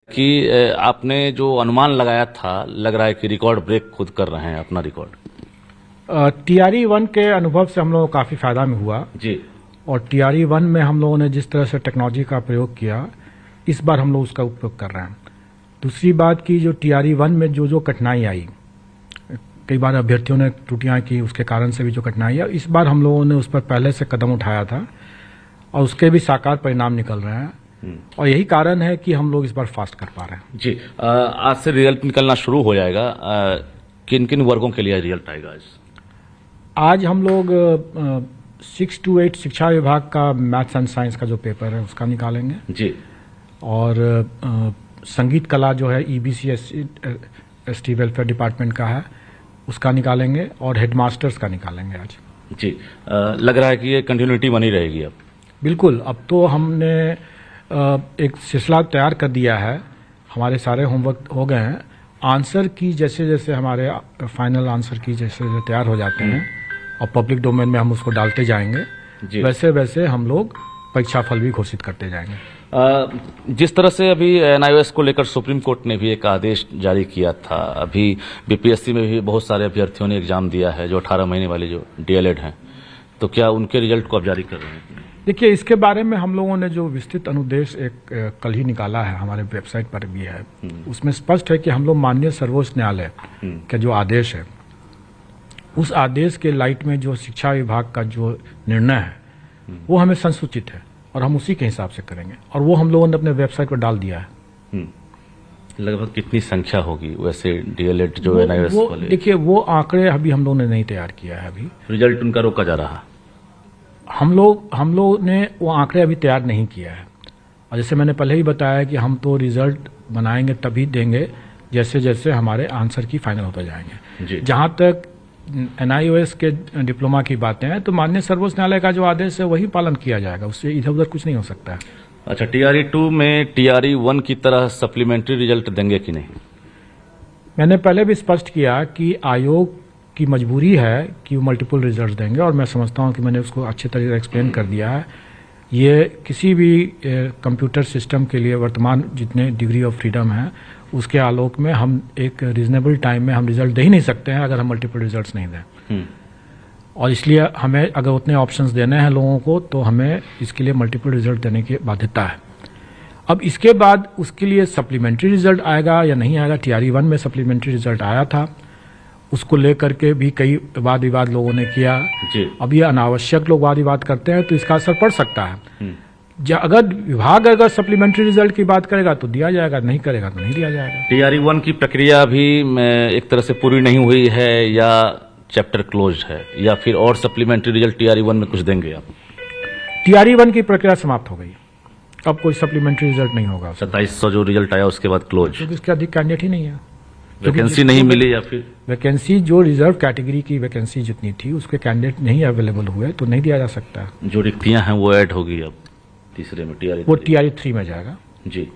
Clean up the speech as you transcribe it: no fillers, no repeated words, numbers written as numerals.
कि आपने जो अनुमान लगाया था, लग रहा है कि रिकॉर्ड ब्रेक खुद कर रहे हैं अपना रिकॉर्ड। टीआरई 1 के अनुभव से हम लोगों को काफ़ी फायदा में हुआ जी। और टीआरई 1 में हम लोगों ने जिस तरह से टेक्नोलॉजी का प्रयोग किया, इस बार हम लोग उसका उपयोग कर रहे हैं। दूसरी बात की जो टीआरई 1 में जो कठिनाई आई, कई बार अभ्यर्थियों ने त्रुटियां की, उसके कारण से भी जो कठिनाई है, इस बार हम लोगों ने उस पर पहले से कदम उठाया था और उसके भी साकार परिणाम निकल रहे हैं और यही कारण है कि हम लोग इस बार फास्ट कर पा रहे हैं। जी। आज से रिजल्ट निकलना शुरू हो जाएगा। किन किन वर्गों के लिए रिजल्ट आएगा आज हम लोग 6 to 8 शिक्षा विभाग का मैथ्स एंड साइंस का जो पेपर है उसका निकालेंगे जी। और संगीत कला जो है ईबीसी एसटी वेलफेयर डिपार्टमेंट का है उसका निकालेंगे और हेडमास्टर्स का निकालेंगे आज। जी। लग रहा है कि ये कंटिन्यूटी बनी रहेगी अब। बिल्कुल। अब तो हमने एक सिलसिला तैयार कर दिया है, हमारे सारे होमवर्क हो गए हैं। आंसर की जैसे जैसे हमारे फाइनल आंसर की जैसे तैयार हो जाते हैं और पब्लिक डोमेन में हम उसको डालते जाएंगे, वैसे वैसे हम लोग परीक्षा फल भी घोषित करते जाएंगे। जिस तरह से अभी एनआईओएस को लेकर सुप्रीम कोर्ट ने भी एक आदेश जारी किया था, अभी बीपीएससी में भी बहुत सारे अभ्यर्थियों ने एग्जाम दिया है जो 18 महीने वाले जो डीएलएड हैं, तो क्या उनके रिजल्ट को अब जारी कर रहे हैं? देखिए, इसके बारे में हम लोगों ने जो विस्तृत अनुदेश एक कल ही निकाला है, हमारे वेबसाइट पर भी है, उसमें स्पष्ट है कि हम लोग माननीय सर्वोच्च न्यायालय का जो आदेश है, उस आदेश के लाइट में जो शिक्षा विभाग का जो निर्णय है वो हमें संसूचित है और हम उसी के हिसाब से करेंगे और वो हम लोगों ने अपने वेबसाइट पर डाल दिया है। लगभग कितनी संख्या होगी वैसे डीएलएड जो एनआईओएस वाले? देखिए, वो आंकड़े अभी हम लोगों ने नहीं तैयार किया है। अभी रिजल्ट उनका रोका जा रहा है। हम लोग ने वो आंकड़े अभी तैयार नहीं किया है और जैसे मैंने पहले ही बताया कि हम तो रिजल्ट बनाएंगे तभी देंगे जैसे जैसे हमारे आंसर की फाइनल होते जाएंगे। जहां तक एनआईओएस के डिप्लोमा की बातें हैं तो माननीय सर्वोच्च न्यायालय का जो आदेश है वही पालन किया जाएगा, उससे इधर उधर कुछ नहीं हो सकता है। अच्छा, टीआरई 2 में टीआरई 1 की तरह सप्लीमेंट्री रिजल्ट देंगे कि नहीं? मैंने पहले भी स्पष्ट किया कि आयोग की मजबूरी है कि वो मल्टीपल रिजल्ट देंगे और मैं समझता हूं कि मैंने उसको अच्छे तरीके से एक्सप्लेन कर दिया है। ये किसी भी कंप्यूटर सिस्टम के लिए वर्तमान जितने डिग्री ऑफ फ्रीडम है उसके आलोक में हम एक रीजनेबल टाइम में हम रिजल्ट दे ही नहीं सकते हैं अगर हम मल्टीपल रिजल्ट्स नहीं दें। और इसलिए हमें अगर उतने ऑप्शंस देने हैं लोगों को तो हमें इसके लिए मल्टीपल रिजल्ट देने की बाध्यता है। अब इसके बाद उसके लिए सप्लीमेंट्री रिजल्ट आएगा या नहीं आएगा, टीआरई 1 में सप्लीमेंट्री रिजल्ट आया था, उसको लेकर के भी कई वाद विवाद लोगों ने किया। अब ये अनावश्यक लोग वाद विवाद करते हैं तो इसका असर पड़ सकता है। अगर विभाग अगर सप्लीमेंट्री रिजल्ट की बात करेगा तो दिया जाएगा, नहीं करेगा तो नहीं दिया जाएगा। टीआरई 1 की प्रक्रिया भी एक तरह से पूरी नहीं हुई है या चैप्टर क्लोज है, या फिर और सप्लीमेंट्री रिजल्ट टीआरई 1 में कुछ देंगे आप? टीआरई 1 की प्रक्रिया समाप्त हो गई, अब कोई सप्लीमेंट्री रिजल्ट नहीं होगा। 2700 जो रिजल्ट आया उसके बाद क्लोज, क्योंकि इसके अधिक कैंडिडेट ही नहीं है। वैकेंसी नहीं मिली या फिर वैकेंसी जो रिजर्व कैटेगरी की वैकेंसी जितनी थी उसके कैंडिडेट नहीं अवेलेबल हुए तो नहीं दिया जा सकता। जो रिक्तियां हैं वो ऐड होगी अब तीसरे में, टीआरई वो टीआरई 3 में जाएगा। जी।